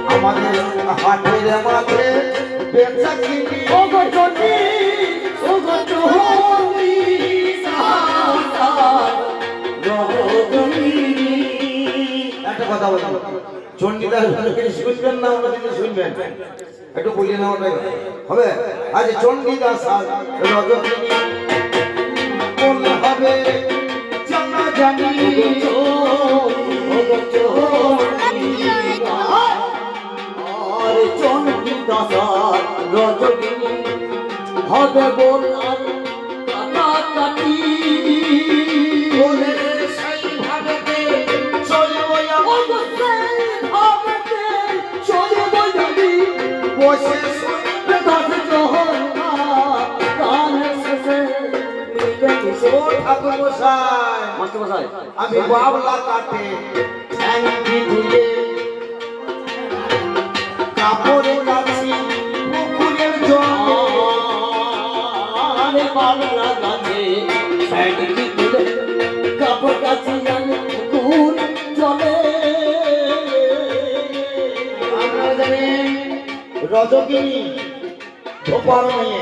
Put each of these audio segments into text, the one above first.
আমাদের হাটের মাঝে বেচা কিনি একটা কথা বলবো চণ্ডীদাস শুনবেন না আমরা যদি শুনবেন একটু বলিয়ে নেওয়া হবে আজ চণ্ডীদাস রজনী কোন হবে জানা জানি আর চণ্ডীদাস রজনী হবে বল আর কাটাকাটি বলে সেই ভাবেতে চলবো বসে শুনবে ঠাকুর মশাই আমি বাবলা কাটে ঠ্যাংটি ধুয়ে কাপড়ে কাছি পুকুরের জলে বাবলা গাছে ঠ্যাংটি ধুয়ে কাপড় কাছি পুকুর জলে আপনারা জানেন রজকিনী ধোপার মেয়ে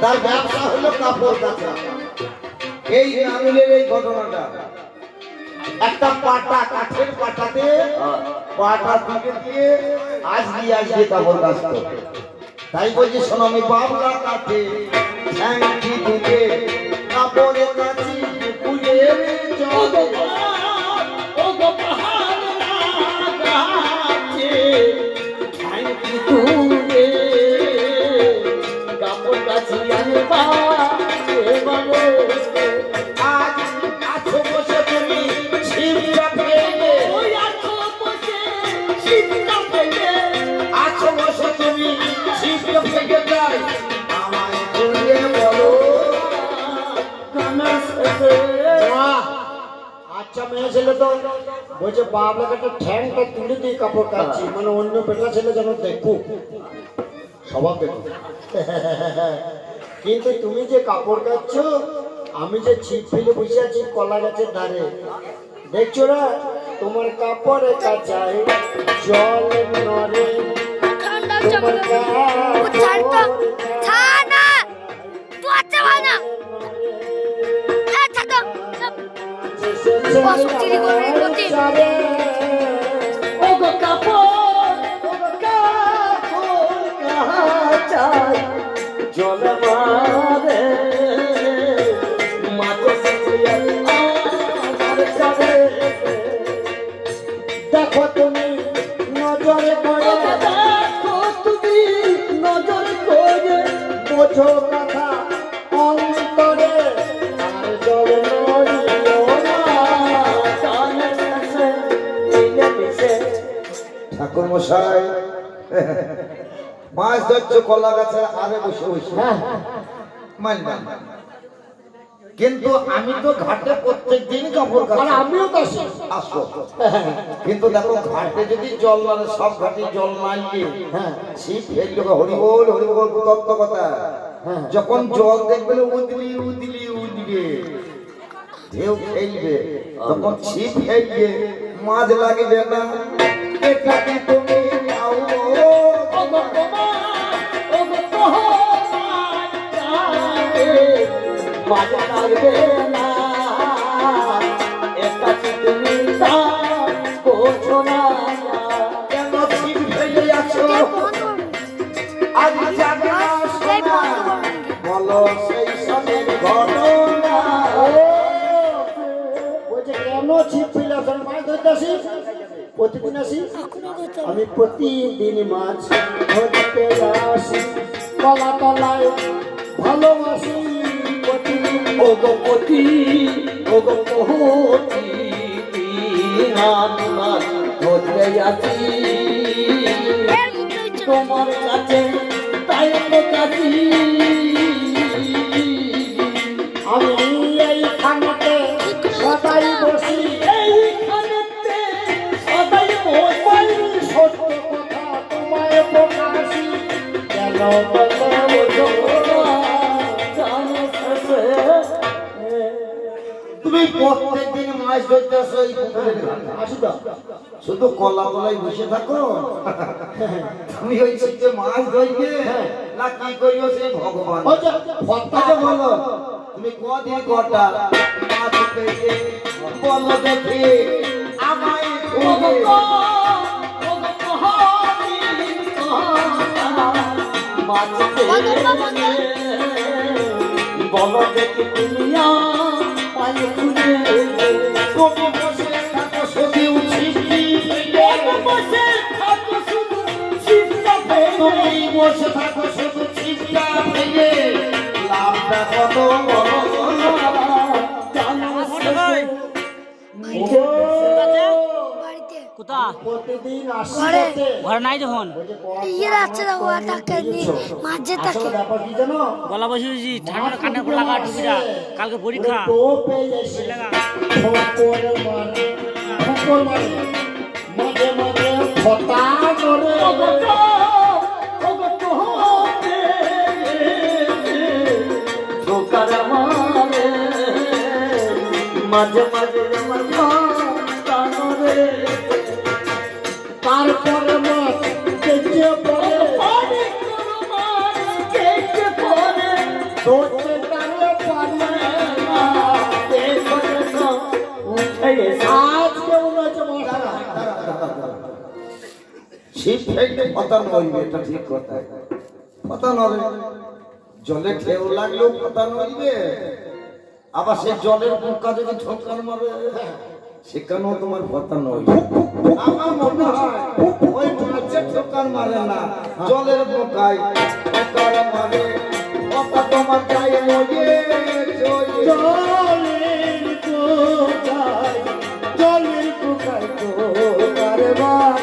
তার ব্যবসা হলো কাপড় কাচা এই নানুলের এই ঘটনাটা একটা পাটা কাঠের পাটাতে পাটা দিকে দিয়ে আজকে কাপড় কাচতো তাই বলছি শোনো আমি বাবলা কাটে ঠ্যাংটি দিকে কাপড়ে কাচি পুকুরের জলে अच्छा मेरे ছেলে তো বলছে বাবলা কাটা ঠ্যাংটা তুলে দিয়ে কাপড় কাচ্ছি মানে অন্য বেটা ছেলে যেন দেখুক স্বভাব দেখুক কিন্তু তুমি যে কাপড় কাচ্ছ আমি যে ছিপ ফেলে বসে আছি কলা গাছের ধারে দেখছো না তোমার কাপড়ে কাচায় জল নরে তোমার জল মারে দেখো তুমি নজরে করে দেখো তুমি নজরে করে বোঝো কথা অন্তরে আর জল নড়িও না ঠাকুর মশাই মাছ ধরছো কলা গাছে আরে বসে বসে মানলাম কিন্তু আমি তো ঘাটে প্রত্যেক দিন কাপড় কাচি আমিও তো আসো কিন্তু দেখো ঘাটে যদি জল মানে সব ঘাটে জল মারলে ছিপ ফেললো হরিবোল হরিবোল তত্ত্ব কথা যখন জল দেখবে উদলি উদলি উদবে ঢেউ খেলবে তখন ছিপ ফেলবে মাছ লাগবে না এটা কি তুমি পাও মাঝে লাগবে না একটা তুমি বোঝো না কেন ছিপ ফেলে আছো আজ জানা শোনা বলো সেই সবের ঘটনা বলছে কেন ছিপ ফেলে আছো মাছ ধরতে আসি প্রতিদিন আসি আমি প্রতিদিন মাছ ধরতে আসি কলা তলায় ভালোবাসি ওগপতি ওগপতি নাম ধরতে আছি তোমার কাছে তাই কাছি আমি এইখানেতে সদাই বসি এইখানেতে সদাই বসি সত্য কথা তোমায় প্রকাশি কেন তুমি প্রত্যেকদিন মাছ ধরতে আসো এই পুকুরের ঘাটে? শুধু কলা কলাই বসে থাকো? তুমি ওই যে মাছ ধরবে না কি করিও সেই ভগবান। আচ্ছা বলো তুমি কদিন কটা মাছ পেয়েছে বলো দেখি আমায় বলো দেখি তুমি পায়ে খুলে তুমি বসে থাকো শুধু ছিপি বসে থাকো শুধু চিন্তা তুমি বসে থাকো শুধু ছিপটা ভেঙে লাভটা কত বড় প্রতিদিন ঘরে নাই যখন ব্যাপার কি জানো গলা বসেছি ঠান্ডা কান্না করে লাগা টুপিটা কালকে পরীক্ষা মাঝে মাঝে ফটা করে মাঝে মাঝে আমার কানরে তারপরে মাছ কেটে পড়ে ধরতে তারে পারে না আজ কেউ রয়েছে মশা ছিপ ফেলতে পতন হইবে, এটা ঠিক কথা। পতন হবে জলে ঢেউ লাগলেও পতন হইবে, আবার সেই জলের বুকা যদি ঠোকার মারে সেখানেও তোমার পতন হইবে। আমার মনে হয় ওই মাছের ঠোকার মারে না, জলের বুকায় ঠোকার মারে, কথা তোমার চাই লগে জলের কোথায় জলের কোথায় কোথার বারে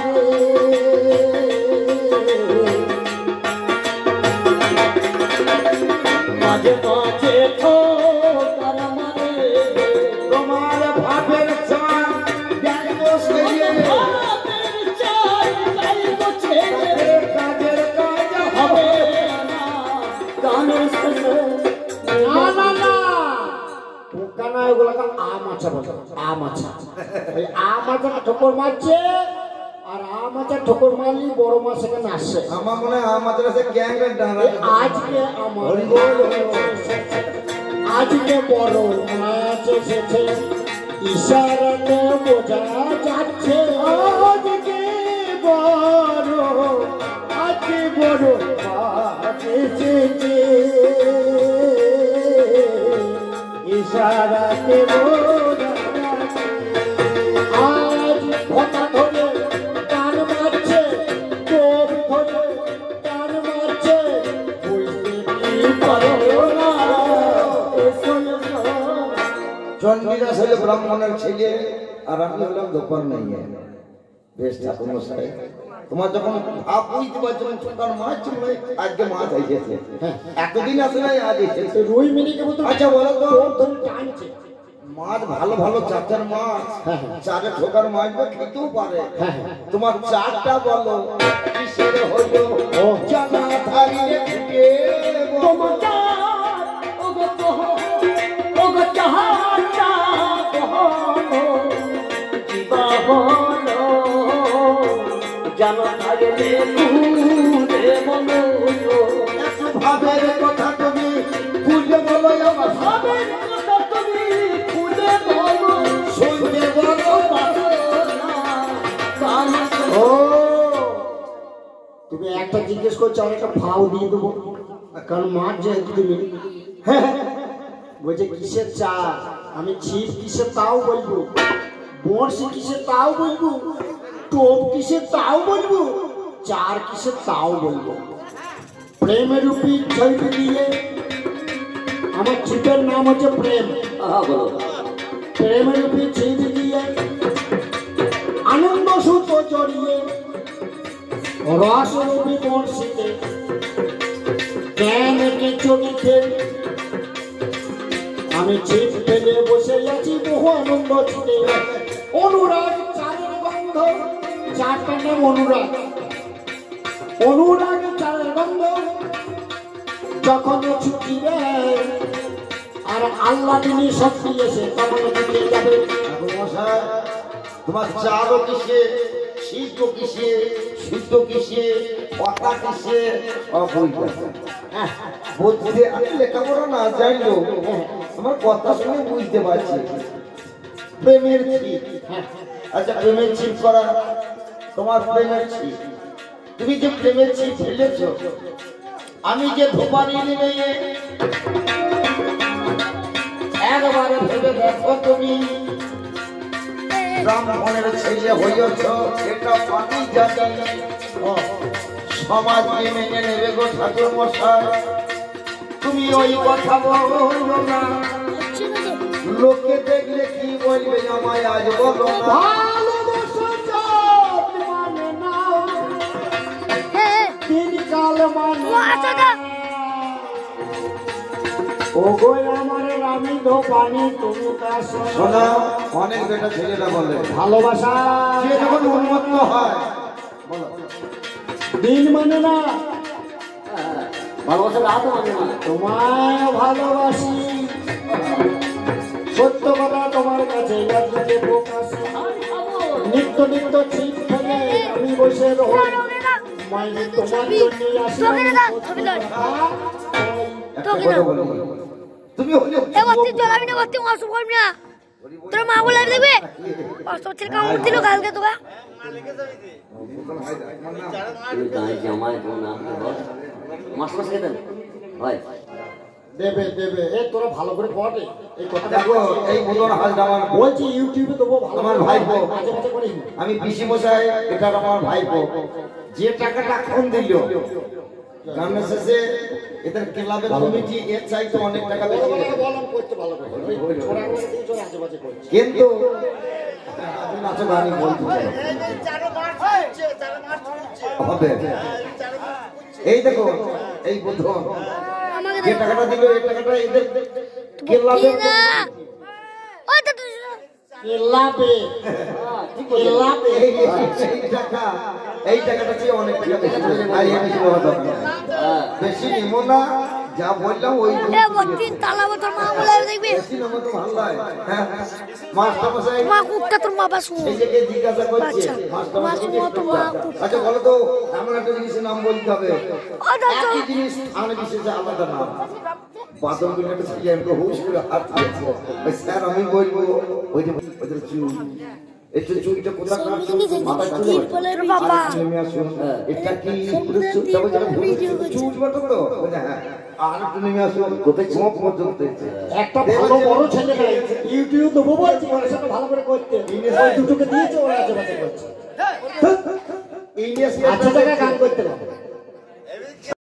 মাঝে মাঝে ঠোকার মারে তোমার ভাবের চান যাইব ছেড়ে, কাজের কাজ হবে না না না পোকা না, ওগুলোকে আম আছা বলে। আম আছা ওই আম আছা ঠোকর মারছে, আর আম আছা ঠোকর মারলি বড় মাছ এখানে আসছে। আমার মনে হয় আমাদের কাছে গ্যাংয়ের ডানা আজকে আমার আজকে বড় মাছ এসেছে, ইশারাতে বোঝা যাচ্ছে আজকে বড় মাছ এসেছে, ইশারাতে বোঝা যাচ্ছে। আজ কথা ধরে টান মারছে, টোপ ধরে টান মারছে, বুঝতে কি পারো না এসো এসো। চন্ডিদাস হলে ব্রাহ্মণের ছেলে আর আমি হলাম দোকান নেই। বেশ ঠাকুর মশাই, তোমার যখন ভাব বুঝতে পারছো ছোটার মাছ ছিল, আজকে মাছ এসেছে, এতদিন আসে নাই আজ এসেছে। রুই মিনিকে মতো আচ্ছা বলো তো, ধরে টানছে। মাছ ভালো ভালো চাচার মাছ, চারে ঠোকার মাছ বা খেতেও পারে, তোমার চারটা বলো কিসের হলো জানা থাকলে ফুটে তোমার ওগো চাহাটা কিবা হলো জানো থাকলে খুলে বলো, ভাবের কথা তুমি খুলে বলো, আমার ভাবের কথা তুমি খুলে বলো, শুনতে বলো। ও তুমি একটা জিজ্ঞেস করছো, আমি একটা ভাও দিয়ে দেবো, কারণ মাছ যেহেতু তুমি বলছে কিসের চা, আমি ছিপ কিসের তাও বলবো, বড়শি কিসের তাও বলবো, টোপ কিসের তাও বলবো, চার কিসের তাও বলবো। প্রেমের রূপী ছেড়ে দিয়ে আমার ছিপের নাম হচ্ছে প্রেম। প্রেমের রূপী ছেড়ে দিয়ে আনন্দ সূত্র জড়িয়ে রস রূপী বর্ষিতে জ্ঞান একে চলিতে আমি ছিপ ফেলে বসে আছি বহু আনন্দ ছুটে। অনুরাগ চারের গন্ধ, চারটার নাম অনুরাগ। অনুরাগ চারের গন্ধ যখন ছুটিবে আর আল্লাহ তিনি শক্তি এসে তখন দিতে যাবে। মশাই তোমার চারও কিসে সিদ্ধ কিসে সিদ্ধ কিসে কথা কিসে সব বলতে বলতে আমি লেখাপড়া না জানলো তোমার কথা শুনে বুঝতে পারছি প্রেমের ছিপ আচ্ছা প্রেমের ছিপ করা তোমার প্রেমের ছিপ তুমি যে প্রেমের ছিপ ফেলেছ আমি যে ধোপানি নিয়ে একবারে ভেবে দেখো তুমি ব্রাহ্মণের ছেলে হইয়াছ এটা আমি জানি সমাজকে মেনে নেবে গো ঠাকুর মশাই তুমি ওই কথা বলো না লোকে দেখলে কি বলবে আমায় আজ বলো না শোনা অনেক বেটা ছেলেরা বলে ভালোবাসা সে যখন উন্মত্ত হয় দিন মানে না ভালোবাসা রাত মানে না তোমায় ভালোবাসি সত্য কথা তোমার কাছে নিত্য নিত্য ছিপ ফেলে আমি বসে রই মাইনে তোমার জন্য তুমি তোর মা বলে দেখবে ছেলে কামড় দিল কালকে তোকে দেবে দেবে এ তোরা ভালো করে পড়ে এই কথা দেখো এই মতন হালটা আমার বলছি ইউটিউবে দেবো ভালো আমার ভাইপো মাঝে মাঝে করি আমি পিসি মশাই এটা আমার ভাইপো যে টাকাটা কম দিল গানের শেষে এদের ক্লাবের কমিটি এর চাইতে অনেক টাকা বেশি দিল। বললাম করতে ভালো করে ছোড়া করে দিয়েছো আজে বাজে করছে কিন্তু আমি নাচো গানি বলতে চাই হবে এই দেখো এই প্রথম যে টাকাটা দিল এই টাকাটা এদের ক্লাবের লাভে লাভে এই টাকাটা চেয়ে অনেক টাকা বেশি আর এই বেশি বলা দরকার নেই। বেশি নিব না যা বললাম ওই বেশি নেবো তো ভালো লাগে হ্যাঁ মাস্টার মশাই সেই জায়গায় জিজ্ঞাসা করছে মাস্টার মশাই আচ্ছা বলো তো এমন একটা জিনিসের নাম বলতে হবে একই জিনিস স্থান বিশেষে আলাদা নাম বাদল বিল একটা ছেলে আমাকে হুশ করে হাত দিয়েছে স্যার আমি বলবো ওই যে চুল একটু চুলটা কোথায় কাটছো মাথায় চুল বাবা নেমে আসুন এটা কি চুল তবে যারা চুল বাটো তো হ্যাঁ আর একটু নেমে আসুন কোথায় চোখ পর্যন্ত একটা ভালো বড় ছেলে ইউটিউব দেবো বলছি ওর সাথে ভালো করে করতে ওই দুটোকে দিয়েছে ওরা আজে বাজে করছে ইংলিশ আচ্ছা জায়গায় গান করতে পারবে